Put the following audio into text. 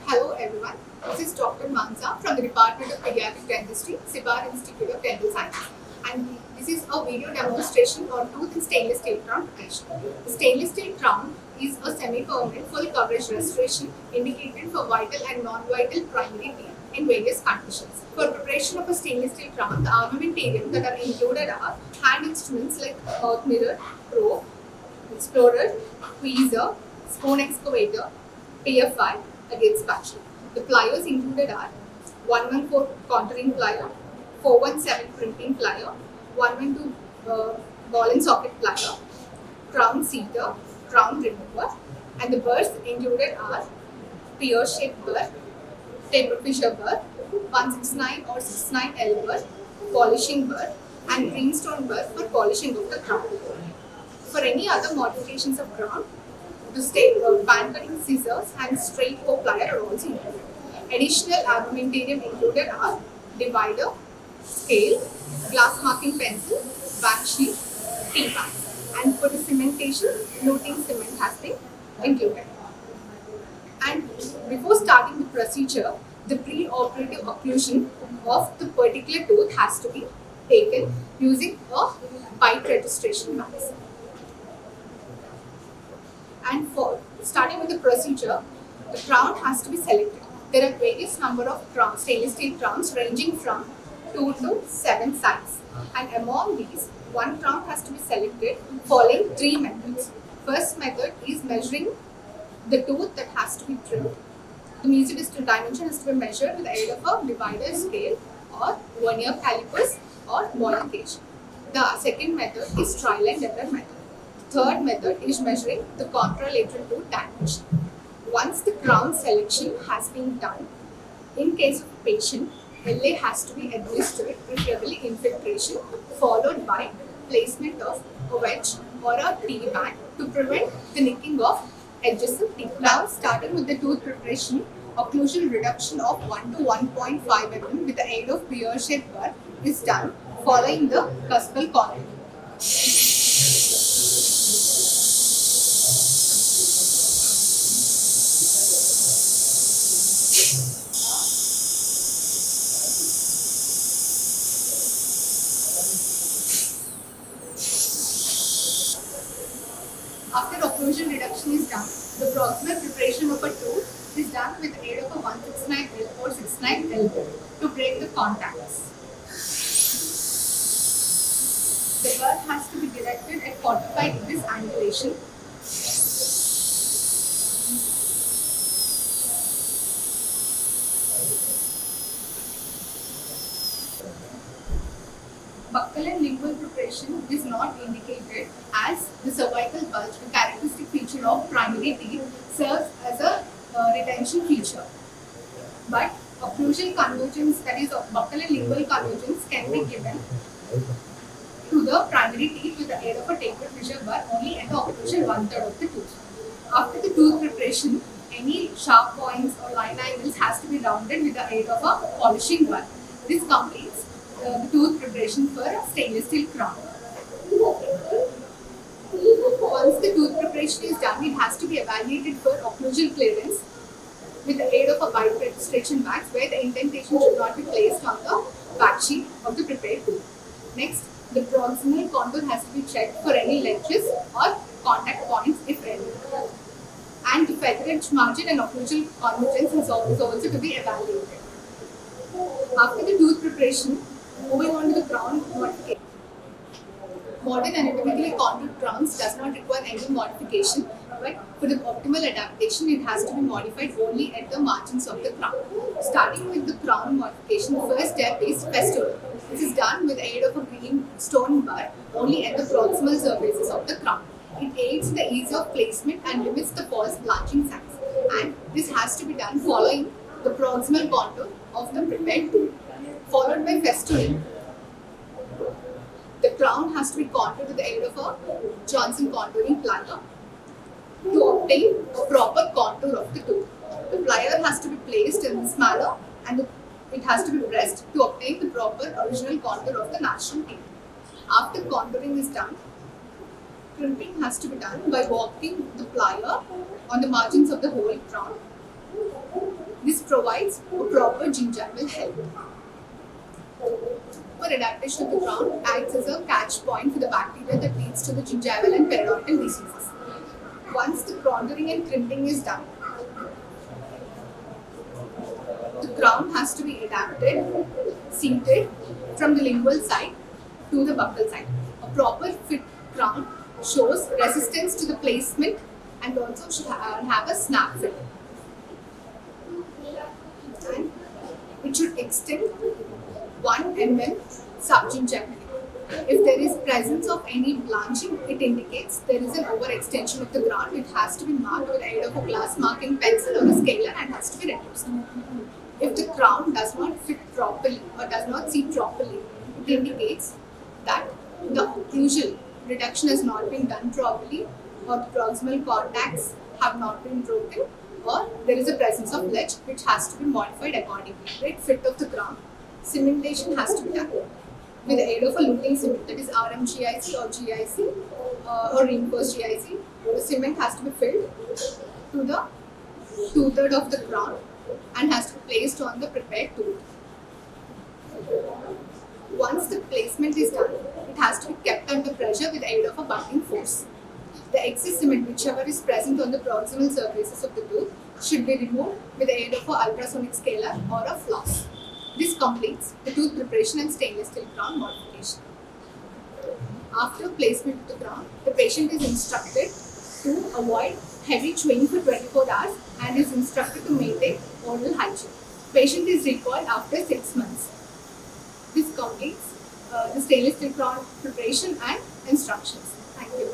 Hello everyone, this is Dr. Mansa from the Department of Pediatric Dentistry, Sibar Institute of Dental Science, and this is a video demonstration on tooth and stainless steel crown preparation. The stainless steel crown is a semi-permanent full coverage restoration indicated for vital and non-vital primary teeth in various conditions. For preparation of a stainless steel crown, the armamentarium that are included are hand instruments like mouth mirror, probe, explorer, tweezer, spoon excavator, PFI, against spatula. The pliers included are 114 contouring plier, 417 crimping plier, 112 ball and socket plier, crown seater, crown remover, and the burrs included are pear-shaped burr, taper fissure burr, 169 or 69 L burr, polishing burr, and greenstone burr for polishing of the crown. For any other modifications of crown, the pan cutting scissors and straight core plier are also included. Additional armamentarium included are divider, scale, glass marking pencil, backsheet, T-pan, and for the cementation, floating cement has been included. And before starting the procedure, the pre-operative occlusion of the particular tooth has to be taken using a bite registration mask. And for starting with the procedure, the crown has to be selected. There are various number of stainless steel crowns ranging from 2 to 7 size. And among these, one crown has to be selected following 3 methods. First method is measuring the tooth that has to be trimmed. The meso-distal dimension has to be measured with the aid of a divider scale or vernier calipers or boiler gauge. The second method is trial and error method. Third method is measuring the contralateral tooth dimension. Once the crown selection has been done, in case of patient, LA has to be administered, preferably infiltration, followed by placement of a wedge or a T-band to prevent the nicking of adjacent teeth. Now, starting with the tooth preparation, occlusion reduction of 1 to 1.5 mm with the aid of pear-shaped burr is done following the cuspal contour. After occlusion reduction is done, the proximal preparation of a tooth is done with the aid of a 169 L or 69 L to break the contacts. The burr has to be directed at 45 degrees angulation. Buccal and lingual preparation is not indicated as the cervical bulge, a characteristic feature of primary teeth, serves as a retention feature. But occlusal convergence, that is buccal and lingual convergence, can be given to the primary teeth with the aid of a taper fissure burr only at the occlusal 1/3 of the tooth. After the tooth preparation, any sharp points or line angles has to be rounded with the aid of a polishing burr. This completes the tooth preparation for a stainless steel crown. Once the tooth preparation is done, it has to be evaluated for occlusal clearance with the aid of a bite registration wax where the indentation should not be placed on the back sheet of the prepared tooth. Next, the proximal contour has to be checked for any ledges or contact points if any. And the feather edge margin and occlusal convergence is also to be evaluated. After the tooth preparation, moving on to the crown modification. Modern anatomically contoured crowns does not require any modification, but for the optimal adaptation, it has to be modified only at the margins of the crown. Starting with the crown modification, the first step is festool. This is done with the aid of a green stone burr only at the proximal surfaces of the crown. It aids the ease of placement and limits the false blanching signs. And this has to be done following the proximal contour of the prepared tooth. Followed by festooling, the crown has to be contoured with the aid of a Johnson contouring plier to obtain a proper contour of the tooth. The plier has to be placed in this manner and it has to be pressed to obtain the proper original contour of the natural teeth. After contouring is done, crimping has to be done by walking the plier on the margins of the whole crown. provides a proper gingival health. For adaptation of the crown acts as a catch point for the bacteria that leads to the gingival and periodontal diseases. Once the contouring and crimping is done, the crown has to be adapted, seated from the lingual side to the buccal side. A proper fit crown shows resistance to the placement and also should have a snap fit. And it should extend 1 mm subgingivally. If there is presence of any blanching, it indicates there is an overextension of the crown. It has to be marked with the aid of a glass marking pencil or a scaler and has to be reduced. If the crown does not fit properly or does not seat properly, it indicates that the occlusal reduction has not been done properly, or the proximal contacts have not been broken, or there is a presence of ledge which has to be modified accordingly. Right? Fit of the crown. Cementation has to be done with the aid of a luting cement, that is RMGIC or GIC or reinforced GIC. The cement has to be filled to the 2/3 of the crown and has to be placed on the prepared tooth. Once the placement is done, it has to be kept under pressure with the aid of a bucking force. The excess cement, whichever is present on the proximal surfaces of the tooth, should be removed with the aid of an ultrasonic scaler or a floss. This completes the tooth preparation and stainless steel crown modification. After placement of the crown, the patient is instructed to avoid heavy chewing for 24 hours and is instructed to maintain oral hygiene. Patient is recalled after 6 months. This completes the stainless steel crown preparation and instructions. Thank you.